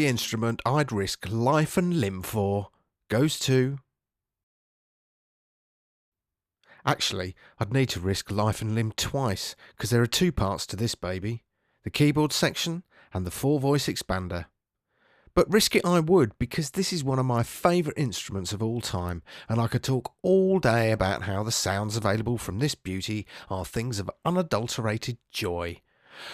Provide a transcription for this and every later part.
the instrument I'd risk life and limb for goes to... Actually, I'd need to risk life and limb twice, because there are two parts to this baby, the keyboard section and the 4-voice expander. But risk it I would, because this is one of my favourite instruments of all time, and I could talk all day about how the sounds available from this beauty are things of unadulterated joy.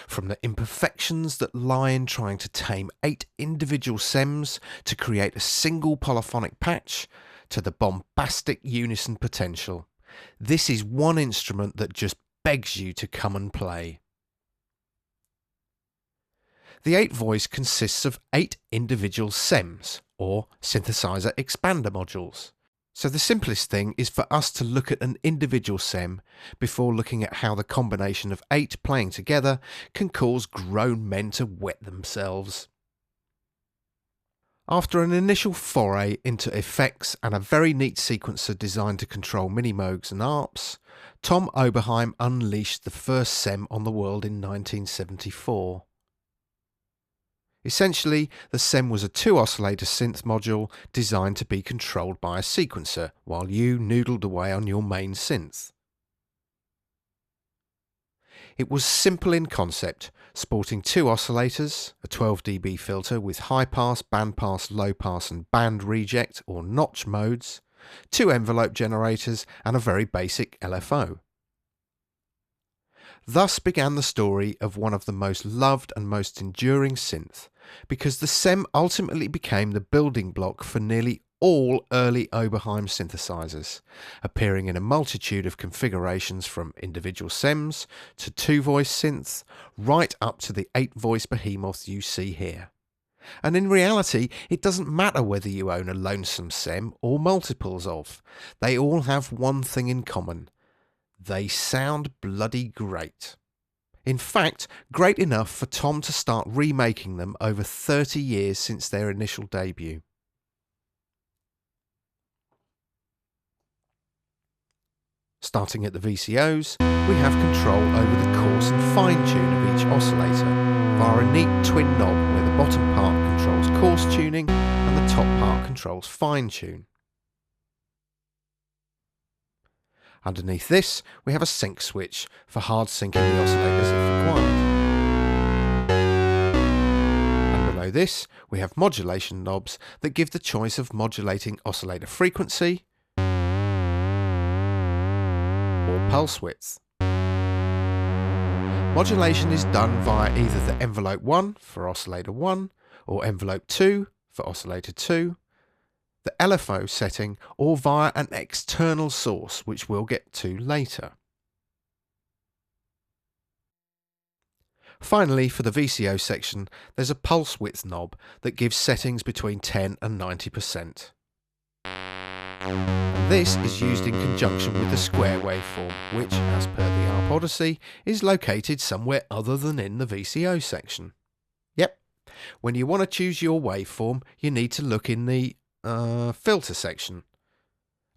From the imperfections that lie in trying to tame 8 individual stems to create a single polyphonic patch, to the bombastic unison potential. This is one instrument that just begs you to come and play. The 8-voice consists of 8 individual SEMs, or synthesizer expander modules. So the simplest thing is for us to look at an individual SEM before looking at how the combination of 8 playing together can cause grown men to wet themselves. After an initial foray into effects and a very neat sequencer designed to control mini-moogs and ARPs, Tom Oberheim unleashed the first SEM on the world in 1974. Essentially, the SEM was a 2-oscillator synth module designed to be controlled by a sequencer while you noodled away on your main synth. It was simple in concept, sporting 2 oscillators, a 12 dB filter with high pass, band pass, low pass and band reject or notch modes, 2 envelope generators and a very basic LFO. Thus began the story of one of the most loved and most enduring synth, because the SEM ultimately became the building block for nearly all early Oberheim synthesizers, appearing in a multitude of configurations from individual SEMs to 2-voice synths, right up to the 8-voice behemoth you see here. And in reality, it doesn't matter whether you own a lonesome SEM or multiples of. They all have one thing in common. They sound bloody great. In fact, great enough for Tom to start remaking them over 30 years since their initial debut. Starting at the Vcos, we have control over the coarse and fine tune of each oscillator via a neat twin knob where the bottom part controls coarse tuning and the top part controls fine tune. Underneath this, we have a sync switch for hard syncing the oscillators if required. And below this, we have modulation knobs that give the choice of modulating oscillator frequency or pulse width. Modulation is done via either the envelope 1 for oscillator 1 or envelope 2 for oscillator 2, the LFO setting, or via an external source, which we'll get to later. Finally, for the VCO section, there's a pulse width knob that gives settings between 10 and 90%. And this is used in conjunction with the square waveform, which, as per the ARP Odyssey, is located somewhere other than in the VCO section. Yep, when you want to choose your waveform, you need to look in the filter section.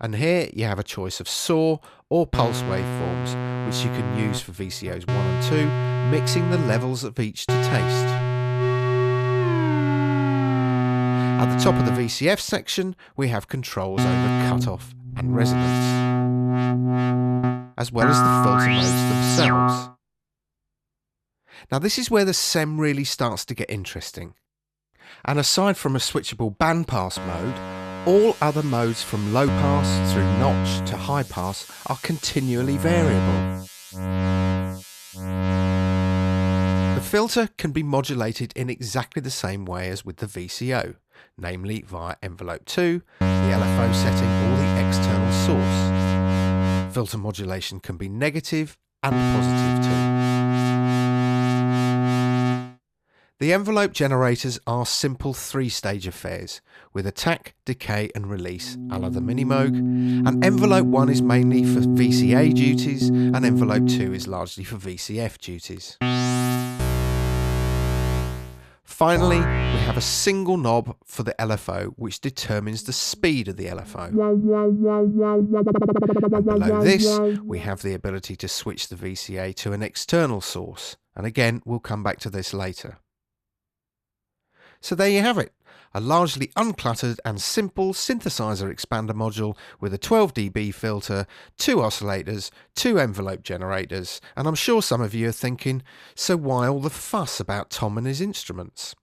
And here you have a choice of saw or pulse waveforms, which you can use for VCOs 1 and 2, mixing the levels of each to taste. At the top of the VCF section, we have controls over cutoff and resonance, as well as the filter modes themselves. Now this is where the SEM really starts to get interesting. And aside from a switchable bandpass mode, all other modes from low pass through notch to high pass are continually variable. The filter can be modulated in exactly the same way as with the VCO, namely via envelope 2, the LFO setting or the external source. Filter modulation can be negative and positive too. The envelope generators are simple 3-stage affairs, with attack, decay and release a la the Minimoog, and envelope 1 is mainly for VCA duties and envelope 2 is largely for VCF duties. Finally, we have a single knob for the LFO which determines the speed of the LFO. And below this, we have the ability to switch the VCA to an external source, and again we'll come back to this later. So there you have it, a largely uncluttered and simple synthesizer expander module with a 12 dB filter, 2 oscillators, 2 envelope generators, and I'm sure some of you are thinking, so why all the fuss about Tom and his instruments?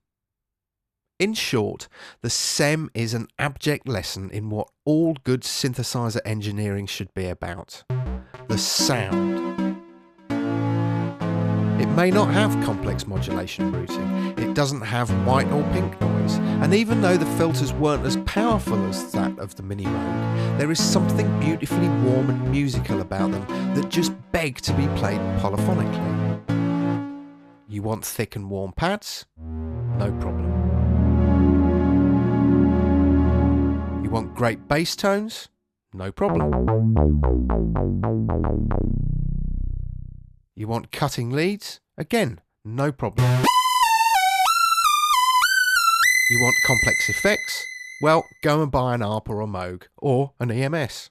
In short, the SEM is an abject lesson in what all good synthesizer engineering should be about: the sound. It may not have complex modulation routing, it doesn't have white or pink noise, and even though the filters weren't as powerful as that of the Mini Mode, there is something beautifully warm and musical about them that just beg to be played polyphonically. You want thick and warm pads? No problem. You want great bass tones? No problem. You want cutting leads? Again, no problem. You want complex effects? Well, go and buy an ARP or a Moog, or an EMS.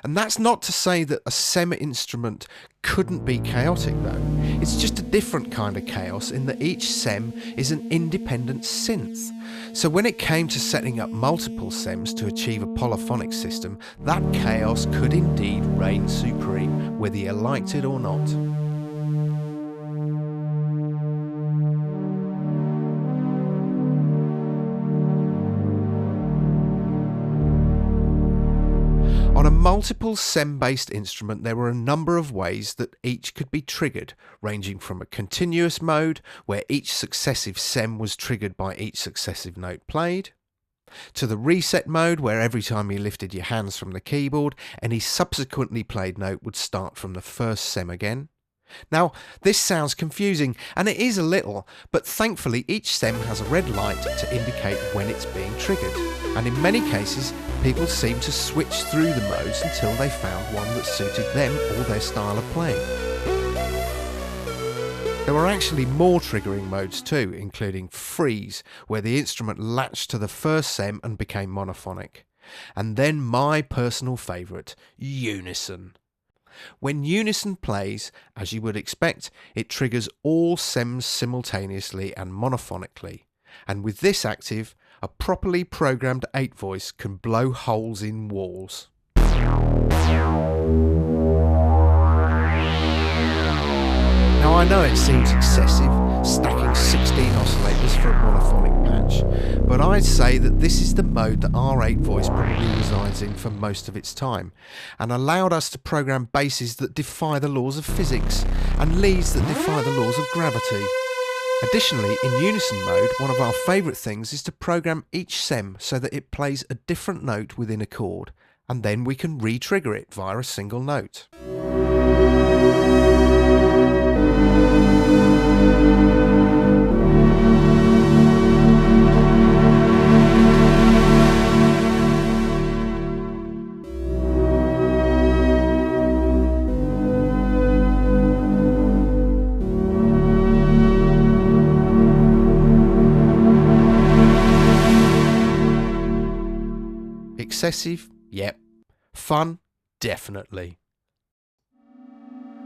And that's not to say that a SEM instrument couldn't be chaotic though. It's just a different kind of chaos in that each SEM is an independent synth. So when it came to setting up multiple SEMs to achieve a polyphonic system, that chaos could indeed reign supreme, whether you liked it or not. On a multiple SEM-based instrument, there were a number of ways that each could be triggered, ranging from a continuous mode, where each successive SEM was triggered by each successive note played, to the reset mode, where every time you lifted your hands from the keyboard, any subsequently played note would start from the first SEM again. Now, this sounds confusing, and it is a little, but thankfully each SEM has a red light to indicate when it's being triggered, and in many cases people seem to switch through the modes until they found one that suited them or their style of playing. There were actually more triggering modes too, including freeze, where the instrument latched to the first SEM and became monophonic, and then my personal favourite, unison. When unison plays, as you would expect, it triggers all SEMs simultaneously and monophonically, and with this active, a properly programmed 8-voice can blow holes in walls. Now I know it seems excessive, stacking 16 oscillators for a monophonic patch, but I'd say that this is the mode that our 8-voice probably resides in for most of its time, and allowed us to program basses that defy the laws of physics, and leads that defy the laws of gravity. Additionally, in unison mode, one of our favourite things is to program each SEM so that it plays a different note within a chord, and then we can re-trigger it via a single note. Excessive? Yep. Fun? Definitely.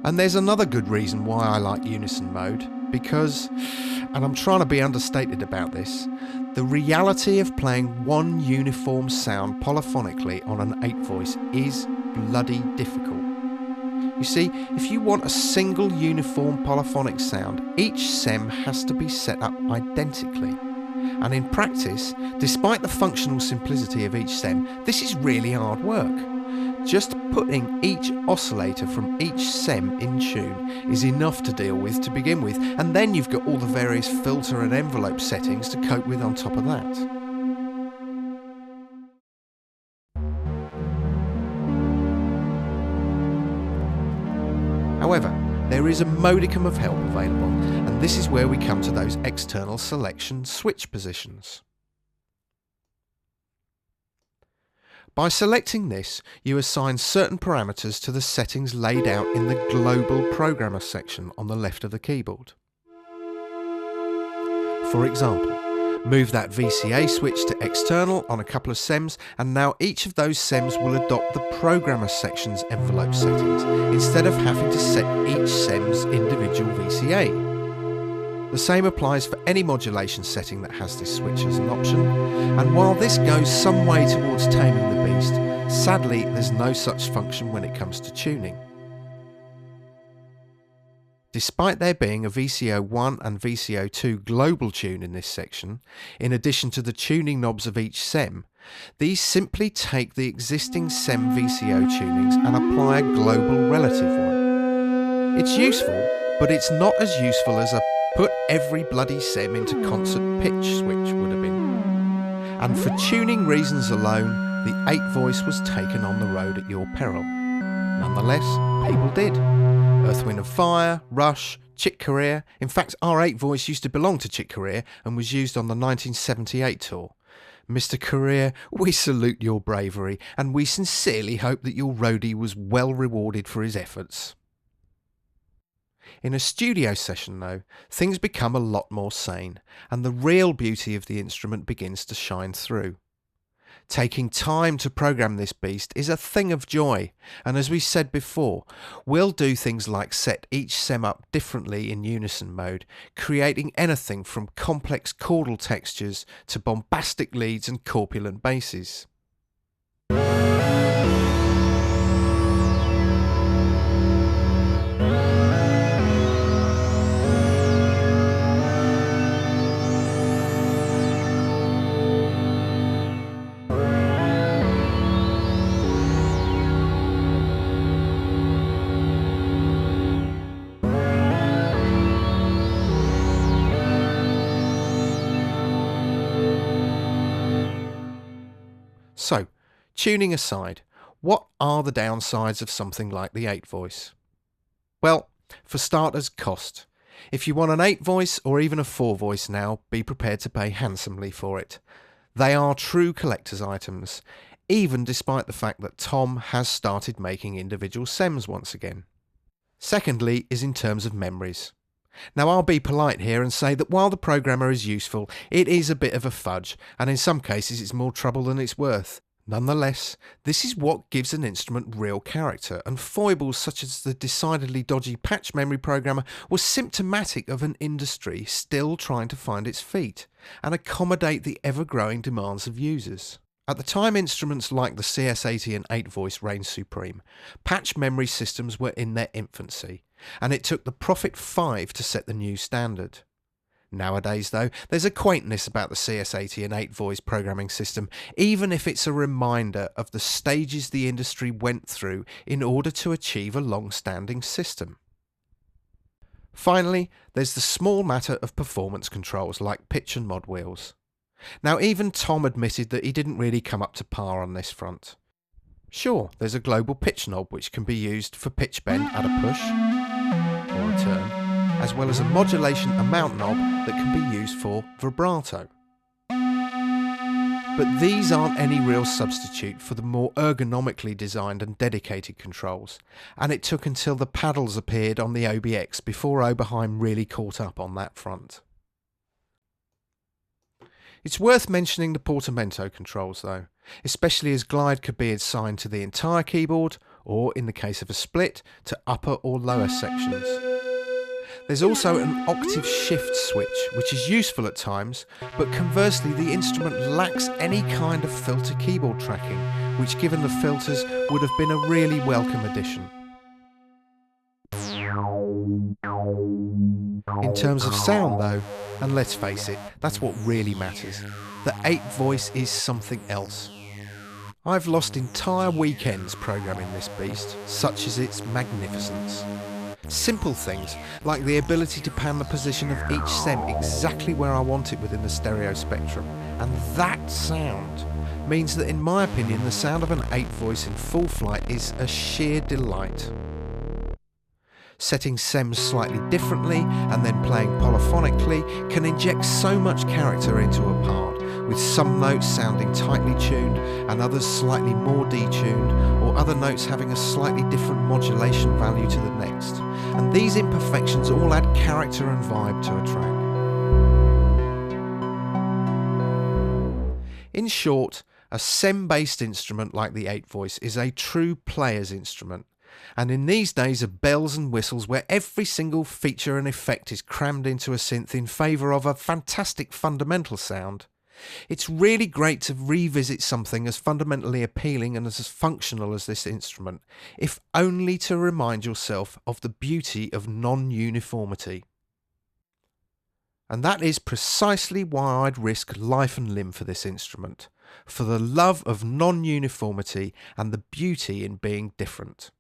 And there's another good reason why I like unison mode, because, and I'm trying to be understated about this, the reality of playing one uniform sound polyphonically on an 8-voice is bloody difficult. You see, if you want a single uniform polyphonic sound, each SEM has to be set up identically. And in practice, despite the functional simplicity of each SEM, this is really hard work. Just putting each oscillator from each SEM in tune is enough to deal with to begin with, and then you've got all the various filter and envelope settings to cope with on top of that. However, there is a modicum of help available, and this is where we come to those external selection switch positions. By selecting this, you assign certain parameters to the settings laid out in the Global Programmer section on the left of the keyboard. For example, move that VCA switch to external on a couple of SEMs, and now each of those SEMs will adopt the Programmer section's envelope settings, instead of having to set each SEM's individual VCA. The same applies for any modulation setting that has this switch as an option, and while this goes some way towards taming the beast, sadly there's no such function when it comes to tuning. Despite there being a VCO1 and VCO2 global tune in this section, in addition to the tuning knobs of each SEM, these simply take the existing SEM VCO tunings and apply a global relative one. It's useful, but it's not as useful as a put every bloody SEM into concert pitch switch would have been. And for tuning reasons alone, the 8 voice was taken on the road at your peril. Nonetheless, people did. Earth, Wind & Fire, Rush, Chick Corea. In fact, our 8 voice used to belong to Chick Corea and was used on the 1978 tour. Mr. Corea, we salute your bravery and we sincerely hope that your roadie was well rewarded for his efforts. In a studio session though, things become a lot more sane and the real beauty of the instrument begins to shine through. Taking time to program this beast is a thing of joy, and as we said before, we'll do things like set each SEM up differently in Unison Mode, creating anything from complex chordal textures to bombastic leads and corpulent basses. So, tuning aside, what are the downsides of something like the 8 voice? Well, for starters, cost. If you want an 8 voice or even a 4 voice now, be prepared to pay handsomely for it. They are true collector's items, even despite the fact that Tom has started making individual SEMs once again. Secondly is in terms of memories. Now I'll be polite here and say that while the programmer is useful, it is a bit of a fudge, and in some cases it's more trouble than it's worth. Nonetheless, this is what gives an instrument real character, and foibles such as the decidedly dodgy patch memory programmer were symptomatic of an industry still trying to find its feet and accommodate the ever-growing demands of users. At the time instruments like the CS80 and 8 voice reigned supreme, patch memory systems were in their infancy, and it took the Prophet 5 to set the new standard. Nowadays though, there's a quaintness about the CS80 and 8 voice programming system, even if it's a reminder of the stages the industry went through in order to achieve a long-standing system. Finally, there's the small matter of performance controls like pitch and mod wheels. Now even Tom admitted that he didn't really come up to par on this front. Sure, there's a global pitch knob which can be used for pitch bend at a push or a turn, as well as a modulation amount knob that can be used for vibrato. But these aren't any real substitute for the more ergonomically designed and dedicated controls, and it took until the paddles appeared on the OBX before Oberheim really caught up on that front. It's worth mentioning the portamento controls though, especially as glide could be assigned to the entire keyboard, or in the case of a split, to upper or lower sections. There's also an octave shift switch, which is useful at times, but conversely the instrument lacks any kind of filter keyboard tracking, which given the filters would have been a really welcome addition. In terms of sound though, and let's face it, that's what really matters, the 8 voice is something else. I've lost entire weekends programming this beast, such as its magnificence. Simple things, like the ability to pan the position of each SEM exactly where I want it within the stereo spectrum, and that sound means that in my opinion the sound of an 8 voice in full flight is a sheer delight. Setting SEMs slightly differently and then playing polyphonically can inject so much character into a part, with some notes sounding tightly tuned and others slightly more detuned, or other notes having a slightly different modulation value to the next. And these imperfections all add character and vibe to a track. In short, a SEM-based instrument like the 8 voice is a true player's instrument, And in these days of bells and whistles, where every single feature and effect is crammed into a synth in favour of a fantastic fundamental sound, it's really great to revisit something as fundamentally appealing and as functional as this instrument, if only to remind yourself of the beauty of non-uniformity. And that is precisely why I'd risk life and limb for this instrument, for the love of non-uniformity and the beauty in being different.